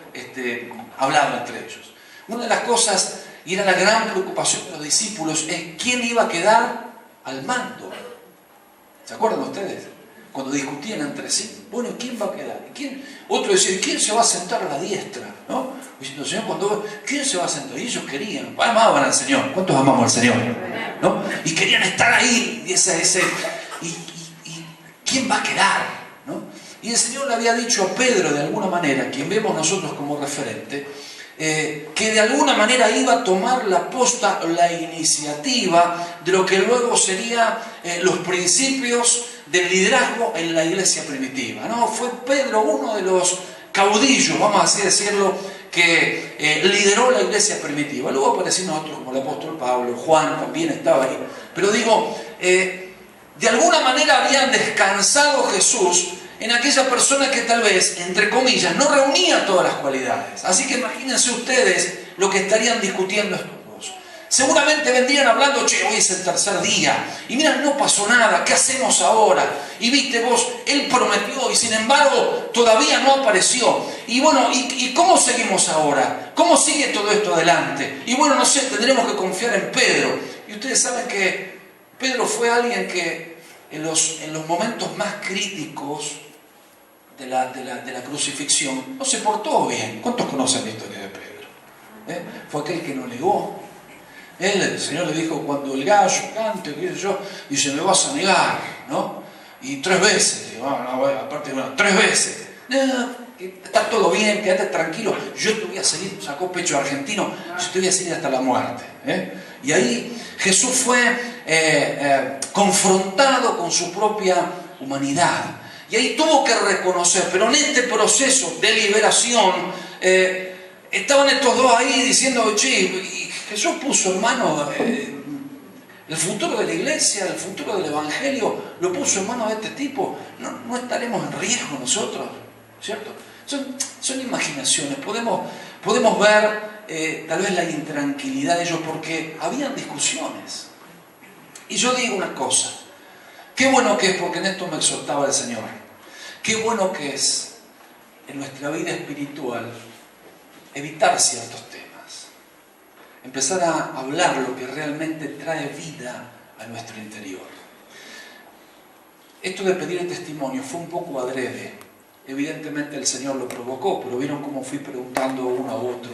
hablado entre ellos. Una de las cosas, y era la gran preocupación de los discípulos, es quién iba a quedar al mando. ¿Se acuerdan ustedes? Cuando discutían entre sí, bueno, ¿quién va a quedar? Otro decía, ¿quién se va a sentar a la diestra? ¿No? Diciendo, Señor, ¿quién se va a sentar? Y ellos querían, amaban al Señor. ¿Cuántos amamos al Señor? ¿No? Y querían estar ahí, y ¿quién va a quedar? ¿No? Y el Señor le había dicho a Pedro, de alguna manera, quien vemos nosotros como referente, que de alguna manera iba a tomar la posta, la iniciativa de lo que luego serían los principios del liderazgo en la iglesia primitiva, ¿no? Fue Pedro uno de los caudillos, vamos a así decirlo, que lideró la iglesia primitiva. Luego aparecieron otros como el apóstol Pablo, Juan también estaba ahí. Pero digo, de alguna manera habían descansado Jesús en aquella persona que tal vez, entre comillas, no reunía todas las cualidades. Así que imagínense ustedes lo que estarían discutiendo estos dos. Seguramente vendrían hablando, che, hoy es el tercer día, y mira, no pasó nada, ¿qué hacemos ahora? Y viste vos, él prometió, y sin embargo, todavía no apareció. Y bueno, ¿y cómo seguimos ahora? ¿Cómo sigue todo esto adelante? Y bueno, no sé, tendremos que confiar en Pedro. Y ustedes saben que Pedro fue alguien que en los momentos más críticos de la crucifixión no se portó bien. ¿Cuántos conocen la historia de Pedro? Fue aquel que no negó. El Señor le dijo, cuando el gallo cante, qué sé yo, dice, me vas a negar, ¿no? Y 3 veces. Digo, aparte, 3 veces. No, está todo bien, quédate tranquilo. Yo te voy a seguir, sacó pecho argentino, yo te voy a seguir hasta la muerte. Y ahí Jesús fue confrontado con su propia humanidad. Y ahí tuvo que reconocer, pero en este proceso de liberación, estaban estos dos ahí diciendo, che, y Jesús puso en manos el futuro de la iglesia, el futuro del evangelio, lo puso en manos de este tipo. No estaremos en riesgo nosotros, ¿cierto? Son imaginaciones, podemos ver tal vez la intranquilidad de ellos porque habían discusiones. Y yo digo una cosa, qué bueno que es, porque en esto me exhortaba el Señor, qué bueno que es en nuestra vida espiritual evitar ciertos temas, empezar a hablar lo que realmente trae vida a nuestro interior. Esto de pedir el testimonio fue un poco adrede. Evidentemente el Señor lo provocó, pero vieron cómo fui preguntando uno a otro.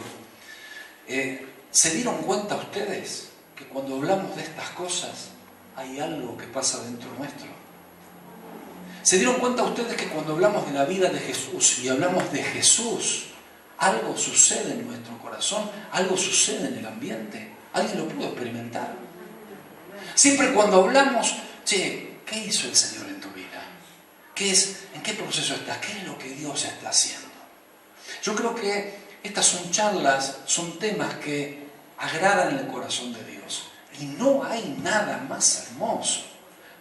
¿Se dieron cuenta ustedes que cuando hablamos de estas cosas hay algo que pasa dentro nuestro? ¿Se dieron cuenta ustedes que cuando hablamos de la vida de Jesús y hablamos de Jesús, algo sucede en nuestro corazón, algo sucede en el ambiente? ¿Alguien lo pudo experimentar? Siempre cuando hablamos, che, ¿qué hizo el Señor en tu vida? ¿En qué proceso estás? ¿Qué es lo que Dios está haciendo? Yo creo que estas son charlas, son temas que agradan el corazón de Dios. Y no hay nada más hermoso,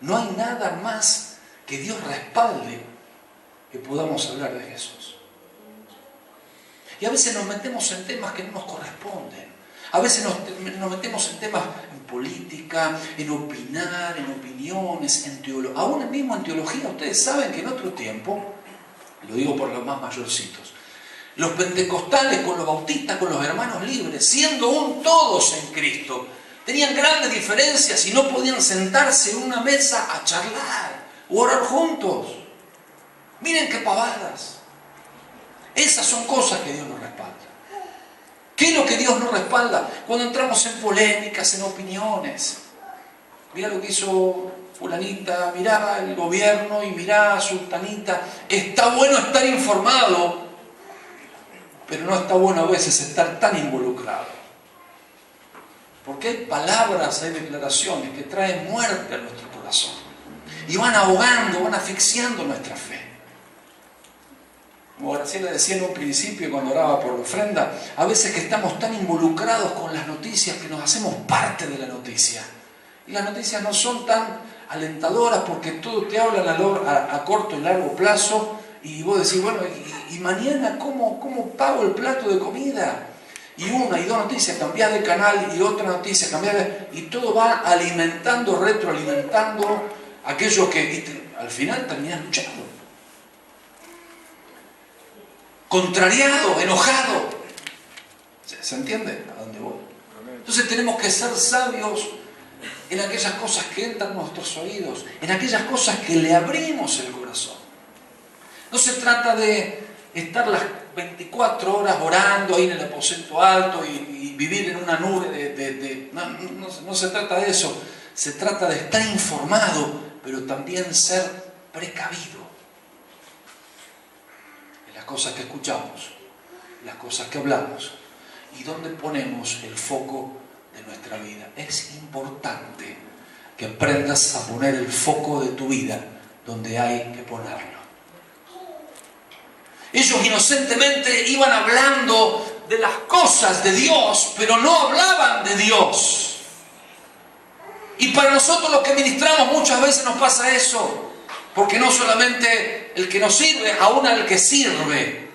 no hay nada más que Dios respalde que podamos hablar de Jesús. Y a veces nos metemos en temas que no nos corresponden. A veces nos metemos en temas, en política, en opinar, en opiniones, en teología. Aún mismo en teología, ustedes saben que en otro tiempo, lo digo por los más mayorcitos, los pentecostales con los bautistas, con los hermanos libres, siendo un todos en Cristo, tenían grandes diferencias y no podían sentarse en una mesa a charlar o orar juntos. Miren qué pavadas. Esas son cosas que Dios nos respalda. ¿Qué es lo que Dios nos respalda? Cuando entramos en polémicas, en opiniones. Mira lo que hizo fulanita, mirá el gobierno y mirá a sultanita. Está bueno estar informado, pero no está bueno a veces estar tan involucrado. Porque hay palabras, hay declaraciones que traen muerte a nuestro corazón. Y van ahogando, van asfixiando nuestra fe. Como Graciela decía en un principio cuando oraba por la ofrenda, a veces que estamos tan involucrados con las noticias que nos hacemos parte de la noticia. Y las noticias no son tan alentadoras porque todo te hablan a corto y largo plazo y vos decís, bueno, ¿y mañana cómo pago el plato de comida? Y una y dos noticias, cambiás de canal y otra noticia, y todo va alimentando, retroalimentando aquello que al final terminás luchando. Contrariado, enojado. ¿Se entiende a dónde voy? Entonces tenemos que ser sabios en aquellas cosas que entran en nuestros oídos, en aquellas cosas que le abrimos el corazón. No se trata de estar las 24 horas orando ahí en el aposento alto y vivir en una nube no se trata de eso. Se trata de estar informado, pero también ser precavido. Las cosas que escuchamos, las cosas que hablamos y dónde ponemos el foco de nuestra vida. Es importante que aprendas a poner el foco de tu vida donde hay que ponerlo. Ellos inocentemente iban hablando de las cosas de Dios, pero no hablaban de Dios. Y para nosotros los que ministramos muchas veces nos pasa eso. Porque no solamente el que nos sirve, aún al que sirve.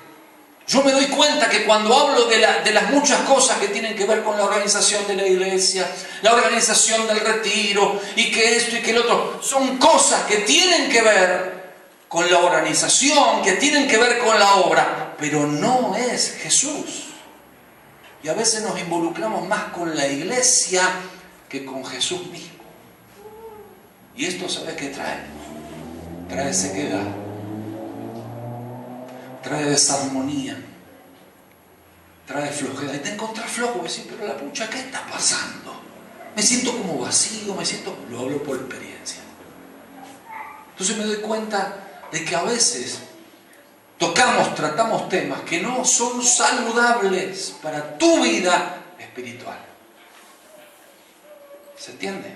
Yo me doy cuenta que cuando hablo de las muchas cosas que tienen que ver con la organización de la iglesia, la organización del retiro, y que esto y que el otro, son cosas que tienen que ver con la organización, que tienen que ver con la obra, pero no es Jesús. Y a veces nos involucramos más con la iglesia que con Jesús mismo. Y esto, ¿sabes qué trae? Trae sequedad, trae desarmonía, trae flojera. Y te encontrás flojo y decís, pero la pucha, ¿qué está pasando? Me siento como vacío, lo hablo por experiencia. Entonces me doy cuenta de que a veces tratamos temas que no son saludables para tu vida espiritual. ¿Se entiende?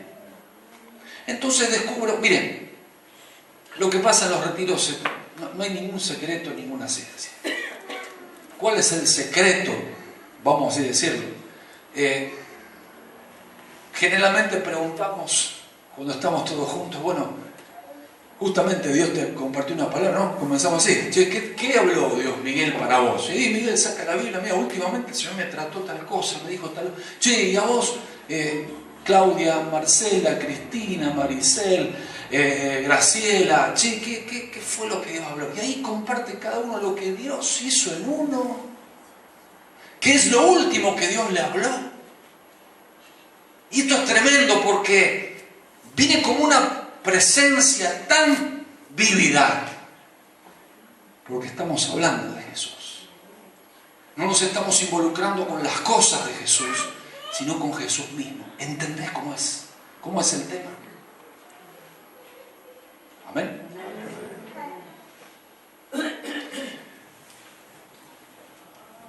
Entonces descubro, miren, lo que pasa en los retiros, no hay ningún secreto, ninguna ciencia. ¿Cuál es el secreto? Vamos a decirlo. Generalmente preguntamos, cuando estamos todos juntos, bueno, justamente Dios te compartió una palabra, ¿no? Comenzamos así. Che, ¿qué habló Dios, Miguel, para vos? Y Miguel saca la Biblia, mira, últimamente el Señor me trató tal cosa, me dijo tal... Che, y a vos, Claudia, Marcela, Cristina, Maricel, Graciela, che, ¿qué fue lo que Dios habló? Y ahí comparte cada uno lo que Dios hizo en uno. ¿Qué es lo último que Dios le habló? Y esto es tremendo porque viene como una presencia tan vívida, porque estamos hablando de Jesús. No nos estamos involucrando con las cosas de Jesús, sino con Jesús mismo. ¿Entendés cómo es? ¿Cómo es el tema? Amén.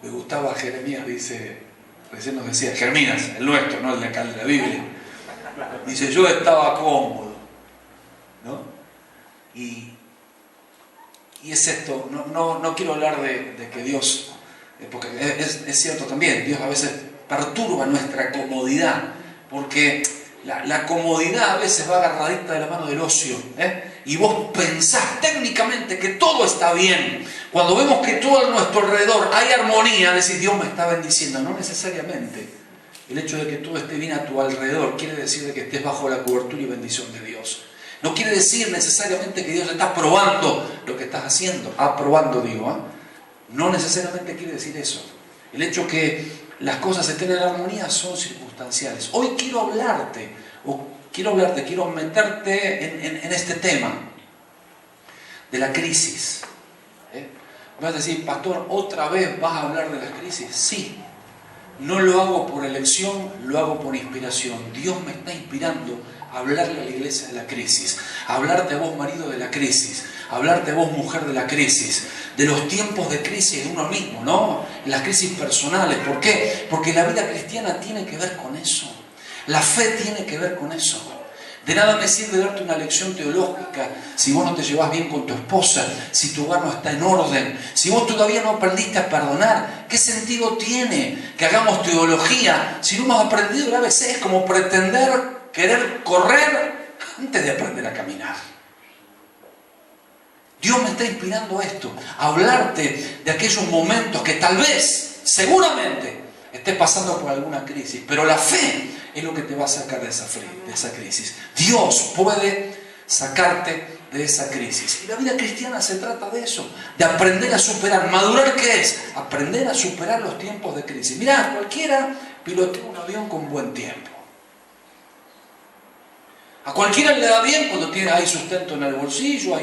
Me gustaba Jeremías, dice, recién nos decía, Jeremías, el nuestro, no el de acá de la Biblia. Dice, yo estaba cómodo, ¿no? Y es esto, no quiero hablar de que Dios, porque es cierto también, Dios a veces perturba nuestra comodidad, porque la comodidad a veces va agarradita de la mano del ocio, y vos pensás técnicamente que todo está bien. Cuando vemos que todo a nuestro alrededor hay armonía, decís, Dios me está bendiciendo. No necesariamente. El hecho de que todo esté bien a tu alrededor quiere decir de que estés bajo la cobertura y bendición de Dios. No quiere decir necesariamente que Dios está probando lo que estás haciendo. Aprobando, digo. No necesariamente quiere decir eso. El hecho que las cosas estén en armonía son circunstanciales. Hoy quiero meterte en este tema de la crisis. Vas a decir, pastor, ¿otra vez vas a hablar de las crisis? Sí. No lo hago por elección, lo hago por inspiración. Dios me está inspirando a hablarle a la iglesia de la crisis, a hablarte a vos, marido, de la crisis, a hablarte a vos, mujer, de la crisis, de los tiempos de crisis de uno mismo, ¿no? Las crisis personales. ¿Por qué? Porque la vida cristiana tiene que ver con eso. La fe tiene que ver con eso. De nada me sirve darte una lección teológica si vos no te llevas bien con tu esposa, si tu hogar no está en orden, si vos todavía no aprendiste a perdonar. ¿Qué sentido tiene que hagamos teología si no hemos aprendido el ABC? Es como pretender querer correr antes de aprender a caminar. Dios me está inspirando a esto, a hablarte de aquellos momentos que tal vez, seguramente, estés pasando por alguna crisis, pero la fe es lo que te va a sacar de esa crisis. Dios puede sacarte de esa crisis. Y la vida cristiana se trata de eso, de aprender a superar. ¿Madurar qué es? Aprender a superar los tiempos de crisis. Mirá, cualquiera pilotea un avión con buen tiempo. A cualquiera le da bien cuando hay sustento en el bolsillo.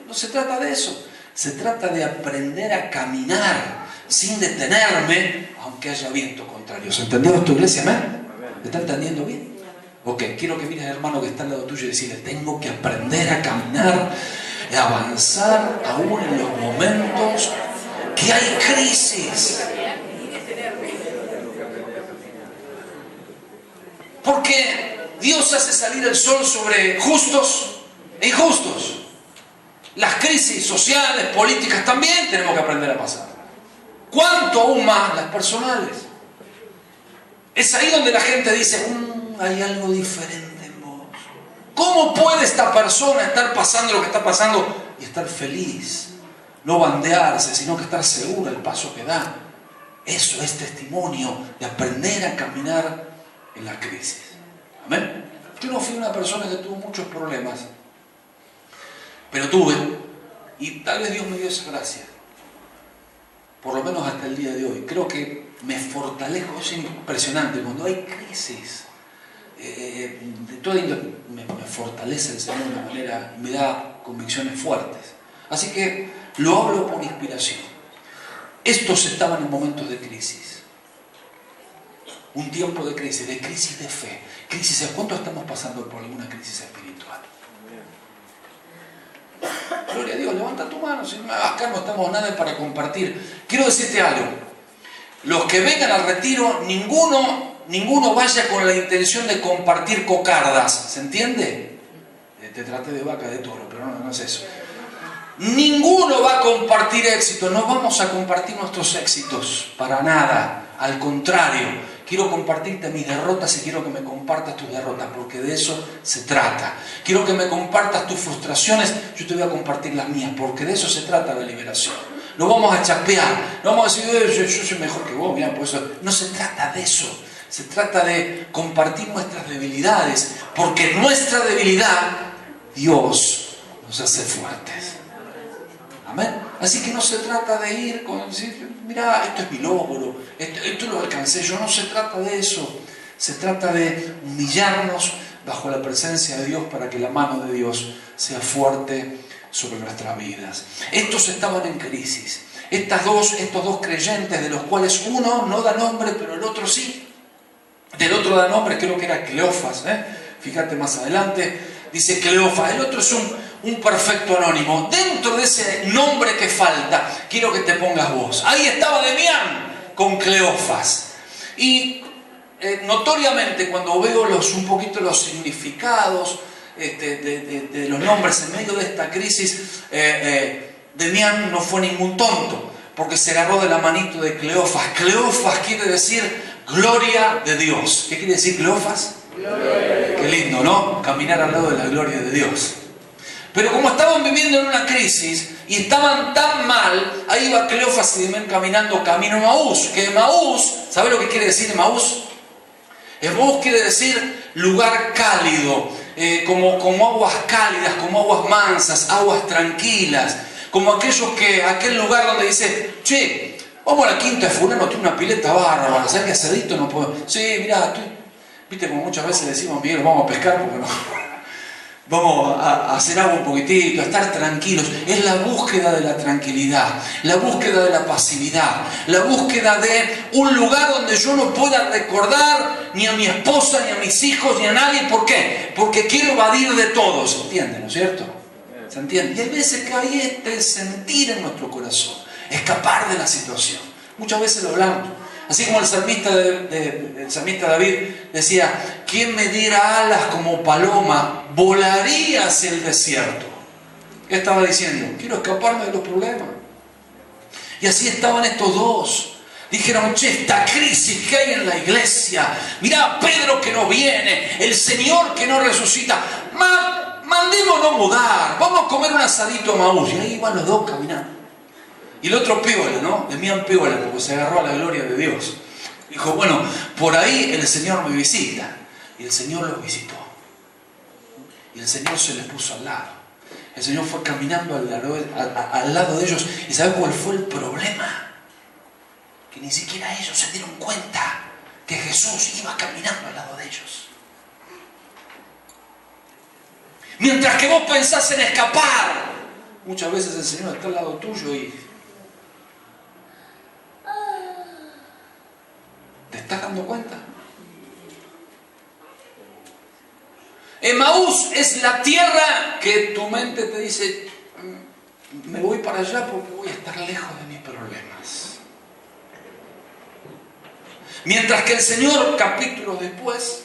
No se trata de eso. Se trata de aprender a caminar sin detenerme, aunque haya viento contrario. ¿Se entendió esto, iglesia? ¿Me está entendiendo bien? Ok, quiero que mires al hermano que está al lado tuyo y decirle, tengo que aprender a caminar, a avanzar aún en los momentos que hay crisis. Porque Dios hace salir el sol sobre justos e injustos. Las crisis sociales, políticas también tenemos que aprender a pasar. ¿Cuánto aún más las personales? Es ahí donde la gente dice, hay algo diferente en vos. ¿Cómo puede esta persona estar pasando lo que está pasando y estar feliz? No bandearse, sino que estar segura del paso que da. Eso es testimonio de aprender a caminar en la crisis. Amén. Yo no fui una persona que tuvo muchos problemas, pero tuve, y tal vez Dios me dio esa gracia, por lo menos hasta el día de hoy. Creo que me fortalezco, es impresionante, cuando hay crisis, de toda índole, me fortalece el Señor de una manera, me da convicciones fuertes. Así que lo hablo por inspiración. Estos estaban en momentos de crisis. Un tiempo de crisis de fe. Crisis, ¿cuánto estamos pasando por alguna crisis espiritual? Gloria a Dios, levanta tu mano. Si acá no estamos nada para compartir. Quiero decirte algo. Los que vengan al retiro, ninguno vaya con la intención de compartir cocardas. ¿Se entiende? Te traté de vaca de toro, pero no es eso. Ninguno va a compartir éxito. No vamos a compartir nuestros éxitos. Para nada. Al contrario. Quiero compartirte mis derrotas y quiero que me compartas tus derrotas, porque de eso se trata. Quiero que me compartas tus frustraciones, yo te voy a compartir las mías, porque de eso se trata la liberación. No vamos a chapear, no vamos a decir, yo soy mejor que vos, mira, por eso. No se trata de eso, se trata de compartir nuestras debilidades, porque nuestra debilidad, Dios nos hace fuertes. Amén. Así que no se trata de ir con decir, mira, esto es mi logro, esto lo alcancé yo. No se trata de eso. Se trata de humillarnos bajo la presencia de Dios para que la mano de Dios sea fuerte sobre nuestras vidas. Estos estaban en crisis. Estos dos creyentes, de los cuales uno no da nombre, pero el otro sí. Del otro da nombre, creo que era Cleofas. Fíjate más adelante, dice Cleofas. El otro es un perfecto anónimo. Dentro de ese nombre que falta, quiero que te pongas vos. Ahí estaba Demián con Cleofas. Y notoriamente cuando veo un poquito los significados de los nombres en medio de esta crisis, Demián no fue ningún tonto, porque se agarró de la manito de Cleofas. Cleofas quiere decir gloria de Dios. ¿Qué quiere decir Cleofas? Qué lindo, ¿no? Caminar al lado de la gloria de Dios. Pero como estaban viviendo en una crisis y estaban tan mal, ahí iba Cleofas y Demián caminando camino a Emaús. Que Emaús, ¿sabe lo que quiere decir Emaús? Emaús quiere decir lugar cálido, como aguas cálidas, como aguas mansas, aguas tranquilas, como aquel lugar donde dice, che, vamos a la quinta de fulano, tiene una pileta bárbara, ¿sabes qué asadito no puedo? Sí, mirá, viste como muchas veces decimos, Miguel, vamos a pescar porque no. Vamos a hacer agua un poquitito, a estar tranquilos. Es la búsqueda de la tranquilidad, la búsqueda de la pasividad, la búsqueda de un lugar donde yo no pueda recordar ni a mi esposa, ni a mis hijos, ni a nadie. ¿Por qué? Porque quiero evadir de todo. ¿Se entiende, no es cierto? ¿Se entiende? Y hay veces que hay este sentir en nuestro corazón, escapar de la situación. Muchas veces lo hablamos. Así como el salmista David decía, ¿quién me diera alas como paloma, volaría hacia el desierto? ¿Qué estaba diciendo? Quiero escaparme de los problemas. Y así estaban estos dos. Dijeron, che, esta crisis que hay en la iglesia, mirá Pedro que no viene, el Señor que no resucita, mandémonos mudar, vamos a comer un asadito a Emaús. Y ahí van los dos caminando. Y el otro piola, ¿no? Demián piola, porque se agarró a la gloria de Dios. Dijo, bueno, por ahí el Señor me visita. Y el Señor los visitó. Y el Señor se les puso al lado. El Señor fue caminando al lado de ellos. ¿Y sabe cuál fue el problema? Que ni siquiera ellos se dieron cuenta que Jesús iba caminando al lado de ellos. Mientras que vos pensás en escapar, muchas veces el Señor está al lado tuyo y ¿te estás dando cuenta? Emaús es la tierra que tu mente te dice, me voy para allá porque voy a estar lejos de mis problemas. Mientras que el Señor, capítulos después,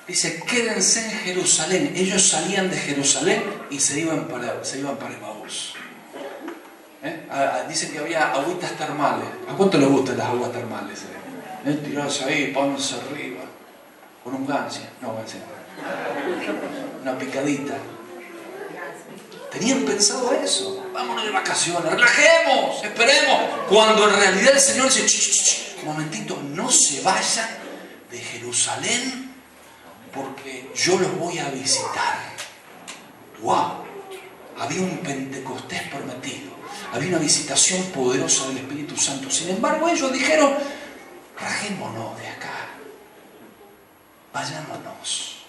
dice, quédense en Jerusalén. Ellos salían de Jerusalén y se iban para Emaús. Dice que había agüitas termales. ¿A cuánto les gustan las aguas termales? Tirados ahí, panza arriba, con un gancia, una picadita. Tenían pensado eso. Vámonos de vacaciones, relajemos, esperemos. Cuando en realidad el Señor dice, un momentito, no se vayan de Jerusalén porque yo los voy a visitar. ¡Wow! Había un Pentecostés prometido. Había una visitación poderosa del Espíritu Santo. Sin embargo, ellos dijeron, rajémonos de acá, vayámonos.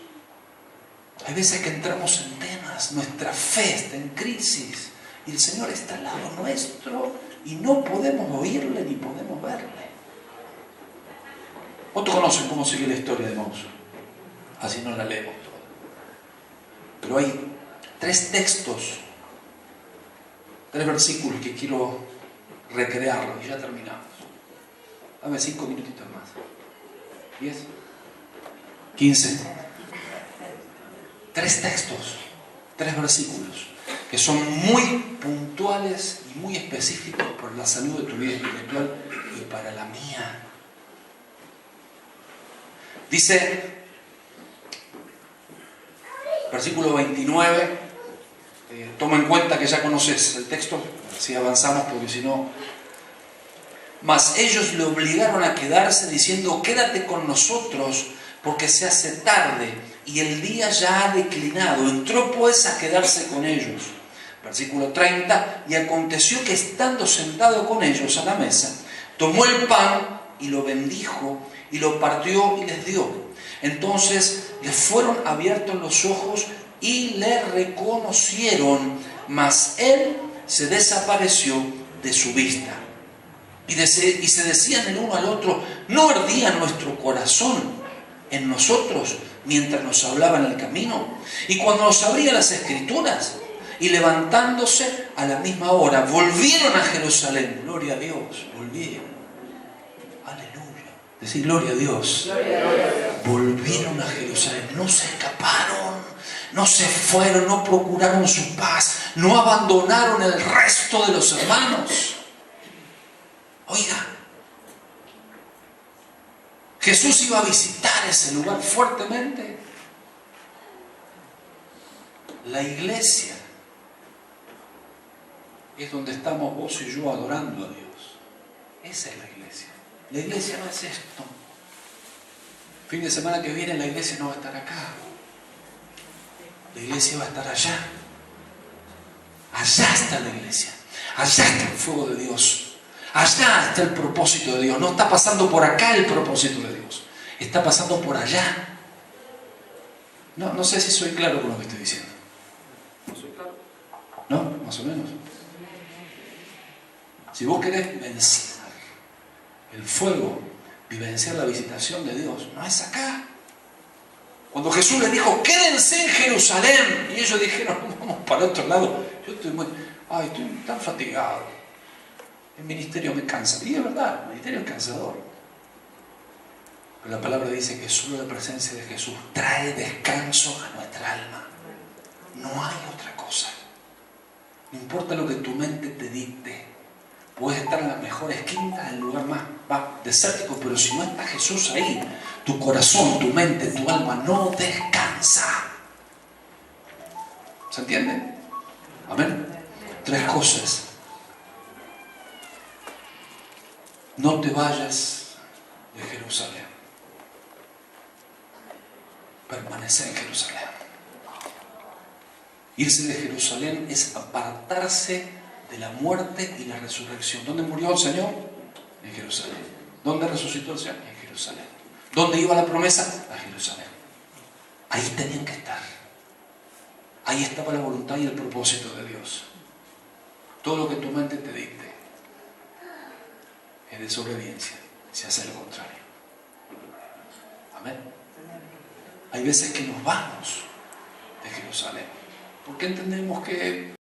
Hay veces que entramos en temas, nuestra fe está en crisis y el Señor está al lado nuestro y no podemos oírle ni podemos verle. ¿Cuántos conocen cómo sigue la historia de Emaús? Así no la leemos toda. Pero hay 3 textos 3 versículos que quiero recrearlos y ya terminamos. Dame 5 minutitos más. 10, 15. 3 textos, 3 versículos que son muy puntuales y muy específicos para la salud de tu vida espiritual y para la mía. Dice, versículo 29, toma en cuenta que ya conoces el texto, si avanzamos, porque si no... Mas ellos le obligaron a quedarse diciendo, quédate con nosotros porque se hace tarde y el día ya ha declinado. Entró pues a quedarse con ellos. Versículo 30, y aconteció que estando sentado con ellos a la mesa, tomó el pan y lo bendijo y lo partió y les dio. Entonces les fueron abiertos los ojos y le reconocieron, mas él se desapareció de su vista. Y se decían el uno al otro, ¿no ardía nuestro corazón en nosotros mientras nos hablaba en el camino? Y cuando nos abría las Escrituras, y levantándose a la misma hora, volvieron a Jerusalén. Gloria a Dios, volvieron. Aleluya. Decir gloria a Dios. Gloria a Dios. Volvieron a Jerusalén, no se escaparon, no se fueron, no procuraron su paz, no abandonaron el resto de los hermanos. Oiga, Jesús iba a visitar ese lugar fuertemente. La iglesia es donde estamos vos y yo adorando a Dios. Esa es la iglesia. La iglesia no es esto. Fin de semana que viene la iglesia no va a estar acá. La iglesia va a estar allá. Allá está la iglesia. Allá está el fuego de Dios. Allá está el propósito de Dios. No está pasando por acá el propósito de Dios. Está pasando por allá. No sé si soy claro con lo que estoy diciendo. ¿No soy claro? ¿No? Más o menos. Si vos querés vencer el fuego y vencer la visitación de Dios, no es acá. Cuando Jesús les dijo, quédense en Jerusalén, y ellos dijeron, vamos para otro lado, yo estoy tan fatigado, el ministerio me cansa. Y es verdad, el ministerio es cansador. Pero la palabra dice que solo la presencia de Jesús trae descanso a nuestra alma. No hay otra cosa. No importa lo que tu mente te dicte. Puedes estar en las mejores quintas, en el lugar más desértico, pero si no está Jesús ahí, tu corazón, tu mente, tu alma no descansa. ¿Se entiende? Amén. 3 cosas. No te vayas de Jerusalén. Permanece en Jerusalén. Irse de Jerusalén es apartarse de la muerte y la resurrección. ¿Dónde murió el Señor? En Jerusalén. ¿Dónde resucitó el Señor? En Jerusalén. ¿Dónde iba la promesa? A Jerusalén. Ahí tenían que estar. Ahí estaba la voluntad y el propósito de Dios. Todo lo que tu mente te dicte es desobediencia. Se hace lo contrario. Amén. Hay veces que nos vamos de Jerusalén porque entendemos que